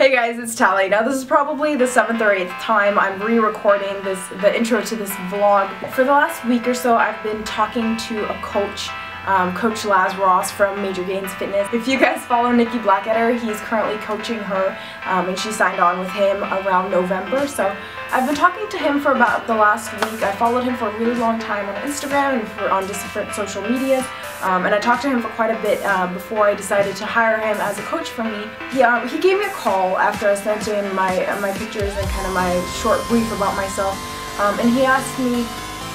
Hey guys, it's Tally. Now this is probably the 7th or 8th time I'm re-recording the intro to this vlog. For the last week or so I've been talking to a coach, Coach Laz Ross from Major Gains Fitness. If you guys follow Nikki Blackadder, he's currently coaching her and she signed on with him around November. So I've been talking to him for about the last week. I followed him for a really long time on Instagram and on different social medias. And I talked to him for quite a bit before I decided to hire him as a coach for me. He gave me a call after I sent in my pictures and kind of my short brief about myself. And he asked me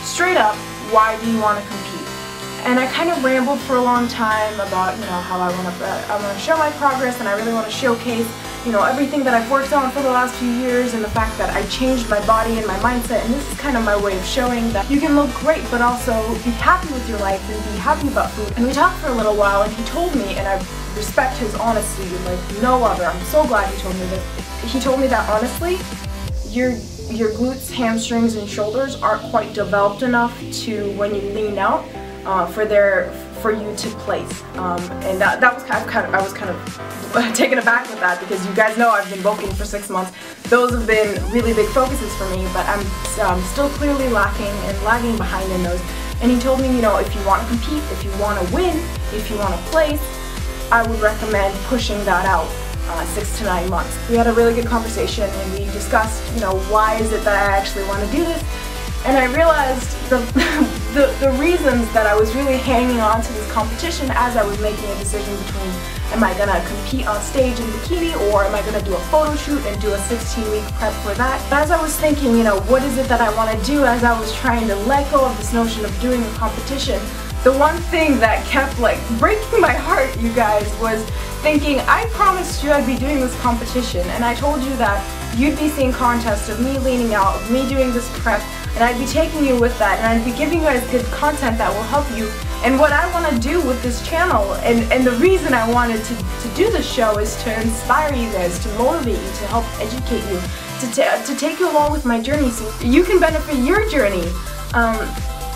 straight up, why do you want to compete? And I kind of rambled for a long time about, how I want to show my progress, and I really want to showcase, everything that I've worked on for the last few years, and the fact that I changed my body and my mindset, and this is kind of my way of showing that you can look great but also be happy with your life and be happy about food. And we talked for a little while, and he told me, and I respect his honesty like no other. I'm so glad he told me this. He told me that honestly, your glutes, hamstrings, and shoulders aren't quite developed enough to, when you lean out, for you to place, and that was I was kind of taken aback with that, because you guys know I've been bulking for 6 months. Those have been really big focuses for me, but I'm still clearly lacking and lagging behind in those. And he told me, if you want to compete, if you want to win, if you want to place, I would recommend pushing that out 6 to 9 months. We had a really good conversation, and we discussed, why is it that I actually want to do this. And I realized the reasons that I was really hanging on to this competition as I was making a decision between, am I going to compete on stage in bikini, or am I going to do a photo shoot and do a 16-week prep for that? As I was thinking, what is it that I want to do, as I was trying to let go of this notion of doing a competition, the one thing that kept breaking my heart, you guys, was thinking, I promised you I'd be doing this competition, and I told you that you'd be seeing contests of me leaning out, of me doing this prep, and I'd be taking you with that, and I'd be giving you guys good content that will help you. And what I want to do with this channel, and the reason I wanted to do this show, is to inspire you guys, to motivate you, to help educate you, to take you along with my journey so you can benefit your journey.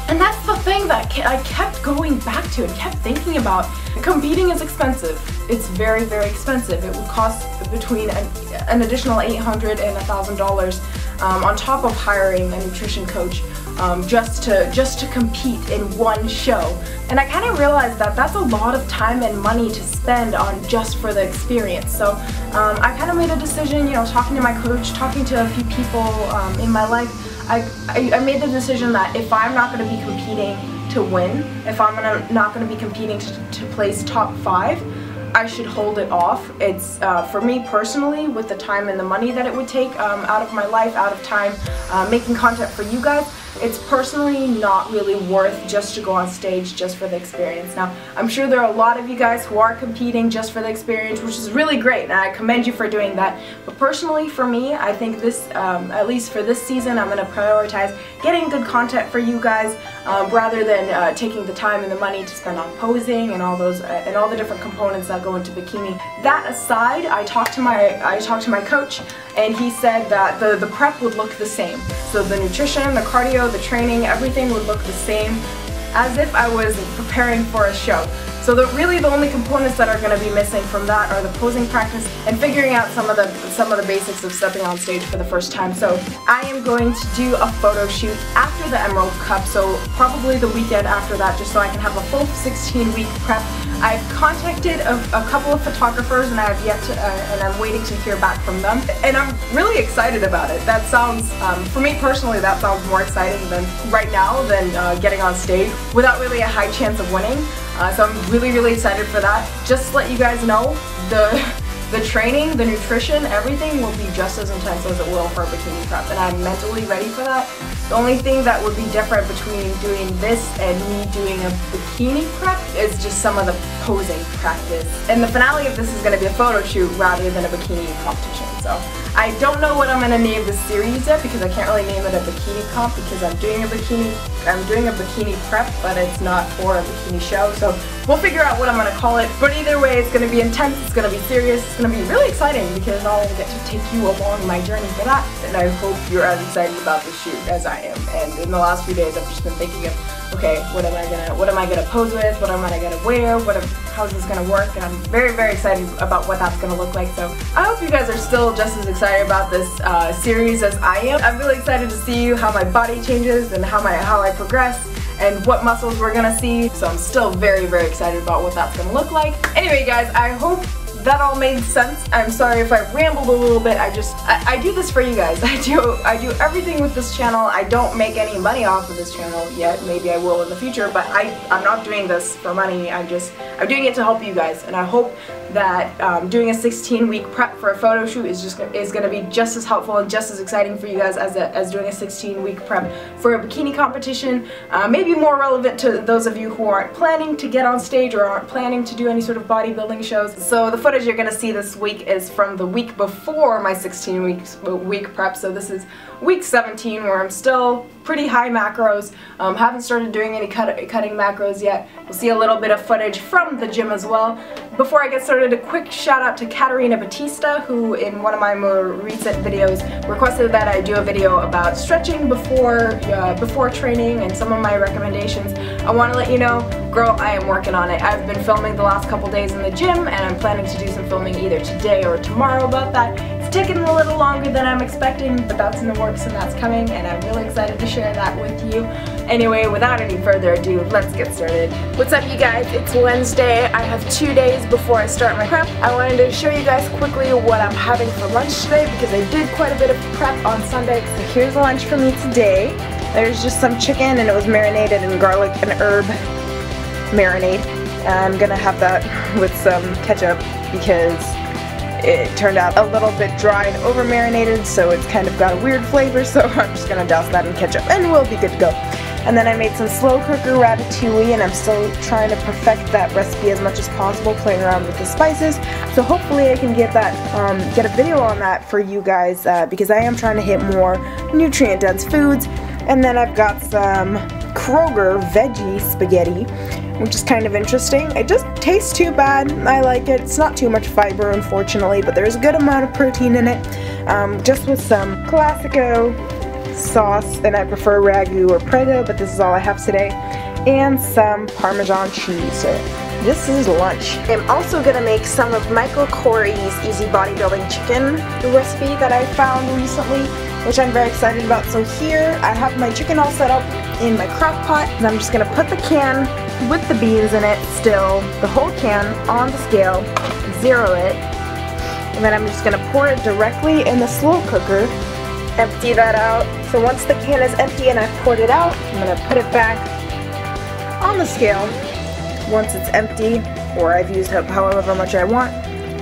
And that's the thing that I kept going back to and kept thinking about. Competing is expensive. It's very, very expensive. It would cost between an additional $800 and $1,000 on top of hiring a nutrition coach just to compete in one show. And I kind of realized that that's a lot of time and money to spend on just for the experience. So I kind of made a decision, talking to my coach, talking to a few people in my life. I made the decision that if I'm not going to be competing to win, if I'm not going to be competing to place top 5, I should hold it off. It's, for me personally, with the time and the money that it would take out of my life, out of time, making content for you guys, it's personally not really worth just to go on stage just for the experience. Now, I'm sure there are a lot of you guys who are competing just for the experience, which is really great, and I commend you for doing that. But personally, for me, I think this, at least for this season, I'm going to prioritize getting good content for you guys rather than taking the time and the money to spend on posing and all those and all the different components that go into bikini. That aside, I talked to my coach, and he said that the prep would look the same. So the nutrition, the cardio, the training, everything would look the same, as if I was preparing for a show. So really the only components that are going to be missing from that are the posing practice and figuring out some of the basics of stepping on stage for the first time. So I am going to do a photo shoot after the Emerald Cup, so probably the weekend after that, just so I can have a full 16-week prep. I've contacted a couple of photographers, and I have yet to, and I'm waiting to hear back from them. And I'm really excited about it. That sounds, for me personally, that sounds more exciting than right now than getting on stage without really a high chance of winning. So I'm really, really excited for that. Just to let you guys know, the training, the nutrition, everything will be just as intense as it will for a bikini prep, and I'm mentally ready for that. The only thing that would be different between doing this and me doing a bikini prep is just some of the posing practice. And the finale of this is going to be a photo shoot rather than a bikini competition. So I don't know what I'm going to name this series yet, because I can't really name it a bikini comp, because I'm doing a bikini prep, but it's not for a bikini show. So we'll figure out what I'm going to call it. But either way, it's going to be intense, it's going to be serious, it's going to be really exciting, because I'll get to take you along my journey for that. And I hope you're as excited about this shoot as I am. And in the last few days, I've just been thinking of, okay, what am I gonna pose with, what am I gonna wear, how's this gonna work, and I'm very, very excited about what that's gonna look like. So I hope you guys are still just as excited about this series as I am. I'm really excited to see how my body changes and how I progress and what muscles we're gonna see. So I'm still very, very excited about what that's gonna look like. Anyway guys, I hope that all made sense. I'm sorry if I rambled a little bit. I do this for you guys. I do everything with this channel. I don't make any money off of this channel yet. Maybe I will in the future, but I'm not doing this for money. I'm doing it to help you guys, and I hope that doing a 16-week prep for a photo shoot is going to be just as helpful and just as exciting for you guys as doing a 16-week prep for a bikini competition. Maybe more relevant to those of you who aren't planning to get on stage or aren't planning to do any sort of bodybuilding shows. So the footage you're going to see this week is from the week before my 16-week prep. So this is week 17, where I'm still pretty high macros. Haven't started doing any cutting macros yet. We'll see a little bit of footage from the gym as well. Before I get started, a quick shout out to Katarina Batista, who in one of my more recent videos requested that I do a video about stretching before training and some of my recommendations. I want to let you know, girl, I am working on it. I've been filming the last couple days in the gym, and I'm planning to do some filming either today or tomorrow about that. It's taken a little longer than I'm expecting, but that's in the works and that's coming, and I'm really excited to share that with you. Anyway, without any further ado, let's get started. What's up you guys? It's Wednesday. I have 2 days before I start my prep. I wanted to show you guys quickly what I'm having for lunch today, because I did quite a bit of prep on Sunday. So here's lunch for me today. There's just some chicken, and it was marinated in garlic and herb marinade. I'm gonna have that with some ketchup because it turned out a little bit dry and over marinated, so it's kind of got a weird flavor, so I'm just gonna douse that in ketchup and we'll be good to go. And then I made some slow cooker ratatouille, and I'm still trying to perfect that recipe as much as possible, playing around with the spices. So hopefully I can get that, get a video on that for you guys, because I am trying to hit more nutrient dense foods. And then I've got some Kroger veggie spaghetti, which is kind of interesting. It just tastes too bad. I like it. It's not too much fiber, unfortunately, but there's a good amount of protein in it. Just with some Classico sauce, and I prefer Ragu or Prego, but this is all I have today, and some Parmesan cheese. So this is lunch. I'm also gonna make some of Michael Corey's Easy Bodybuilding Chicken recipe that I found recently, which I'm very excited about. So here I have my chicken all set up in my crock pot, and I'm just gonna put the can with the beans in it, still the whole can on the scale, zero it, and then I'm just gonna pour it directly in the slow cooker, empty that out. So once the can is empty and I've poured it out, I'm gonna put it back on the scale once it's empty, or I've used up however much I want,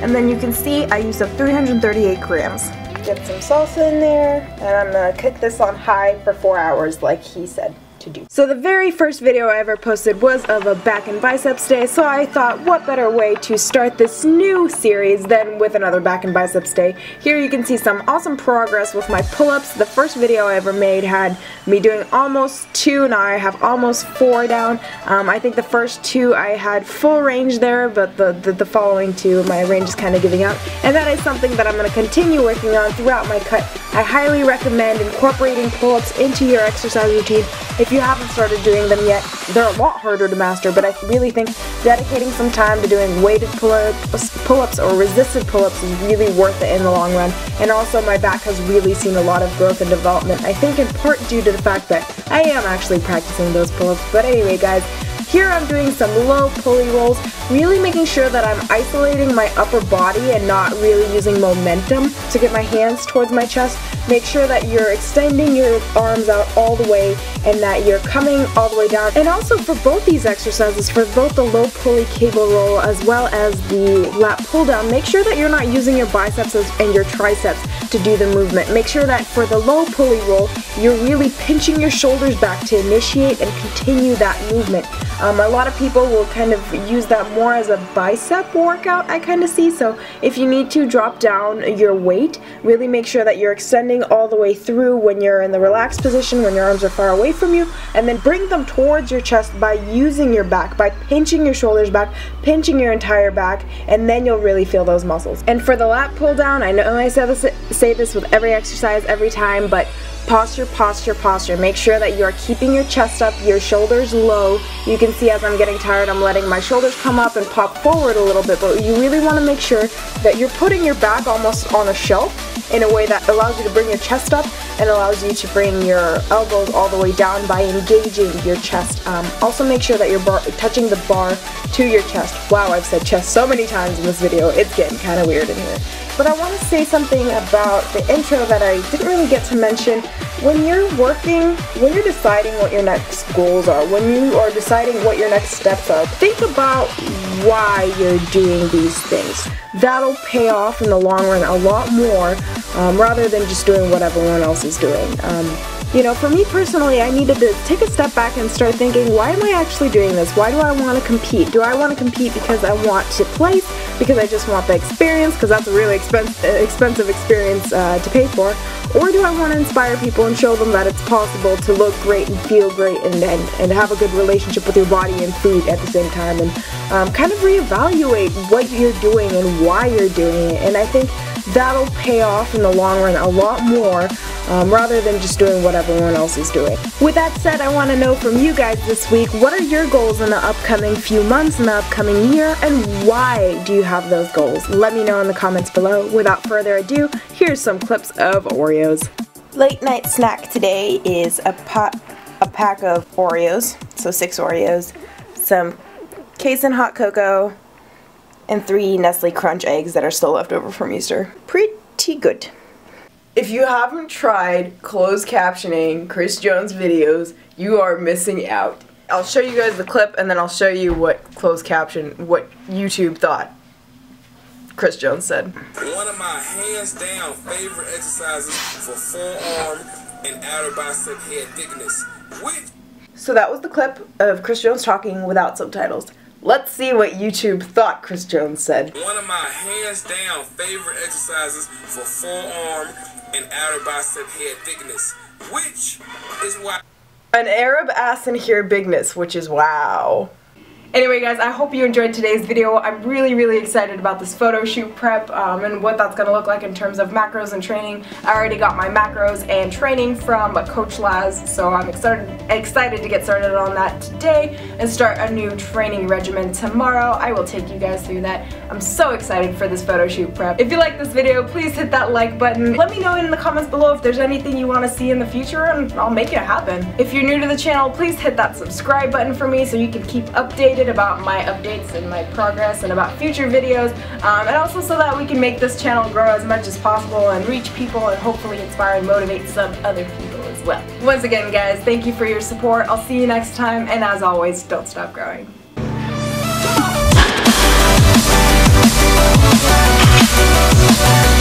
and then you can see I used up 338 grams. Get some salsa in there, and I'm gonna cook this on high for 4 hours like he said to do. So the very first video I ever posted was of a back and biceps day, so I thought what better way to start this new series than with another back and biceps day. Here you can see some awesome progress with my pull-ups. The first video I ever made had me doing almost 2, now I have almost 4 down. I think the first 2 I had full range there, but the following 2 my range is kind of giving out, and that is something that I'm going to continue working on throughout my cut. I highly recommend incorporating pull-ups into your exercise routine. If you haven't started doing them yet, they're a lot harder to master, but I really think dedicating some time to doing weighted pull-ups or resisted pull-ups is really worth it in the long run. And also my back has really seen a lot of growth and development, I think in part due to the fact that I am actually practicing those pull-ups. But anyway guys, here I'm doing some low pulley rolls, really making sure that I'm isolating my upper body and not really using momentum to get my hands towards my chest. Make sure that you're extending your arms out all the way and that you're coming all the way down. And also for both these exercises, for both the low pulley cable roll as well as the lat pull down, make sure that you're not using your biceps and your triceps to do the movement. Make sure that for the low pulley roll, you're really pinching your shoulders back to initiate and continue that movement. A lot of people will kind of use that more as a bicep workout, I kind of see. So if you need to drop down your weight, really make sure that you're extending all the way through when you're in the relaxed position, when your arms are far away from you, and then bring them towards your chest by using your back, by pinching your shoulders back, pinching your entire back, and then you'll really feel those muscles. And for the lat pull down, I know I say this with every exercise every time, but Posture, posture, posture. Make sure that you are keeping your chest up, your shoulders low. You can see as I'm getting tired, I'm letting my shoulders come up and pop forward a little bit, but you really want to make sure that you're putting your back almost on a shelf in a way that allows you to bring your chest up and allows you to bring your elbows all the way down by engaging your chest. Also make sure that you're touching the bar to your chest. Wow, I've said chest so many times in this video, it's getting kind of weird in here. But I want to say something about the intro that I didn't really get to mention. When you're deciding what your next goals are, when you are deciding what your next steps are, think about why you're doing these things. That'll pay off in the long run a lot more, rather than just doing what everyone else is doing. You know, for me personally, I needed to take a step back and start thinking, why am I actually doing this? Why do I want to compete? Do I want to compete because I want to place? Because I just want the experience? Because that's a really expensive experience to pay for? Or do I want to inspire people and show them that it's possible to look great and feel great and have a good relationship with your body and food at the same time, and kind of reevaluate what you're doing and why you're doing it? And I think that'll pay off in the long run a lot more, rather than just doing what everyone else is doing. With that said, I want to know from you guys this week, what are your goals in the upcoming few months, in the upcoming year, and why do you have those goals? Let me know in the comments below. Without further ado, here's some clips of Oreos. Late night snack today is a pack of Oreos, so 6 Oreos, some Casein hot cocoa, and 3 Nestle Crunch eggs that are still left over from Easter. Pretty good. If you haven't tried closed captioning Chris Jones videos, you are missing out. I'll show you guys the clip and then I'll show you what what YouTube thought Chris Jones said. One of my hands down favorite exercises for forearm and outer bicep head thickness. So that was the clip of Chris Jones talking without subtitles. Let's see what YouTube thought Chris Jones said. One of my hands down favorite exercises for forearm and outer bicep head thickness, which is why an Arab ass in here bigness, which is wow. Anyway guys, I hope you enjoyed today's video. I'm really excited about this photo shoot prep and what that's going to look like in terms of macros and training. I already got my macros and training from Coach Laz, so I'm excited to get started on that today and start a new training regimen tomorrow. I will take you guys through that. I'm so excited for this photo shoot prep. If you like this video, please hit that like button. Let me know in the comments below if there's anything you want to see in the future and I'll make it happen. If you're new to the channel, please hit that subscribe button for me so you can keep updated about my updates and my progress and about future videos, and also so that we can make this channel grow as much as possible and reach people and hopefully inspire and motivate some other people as well. Once again guys, thank you for your support. I'll see you next time, and as always, don't stop growing. Come on.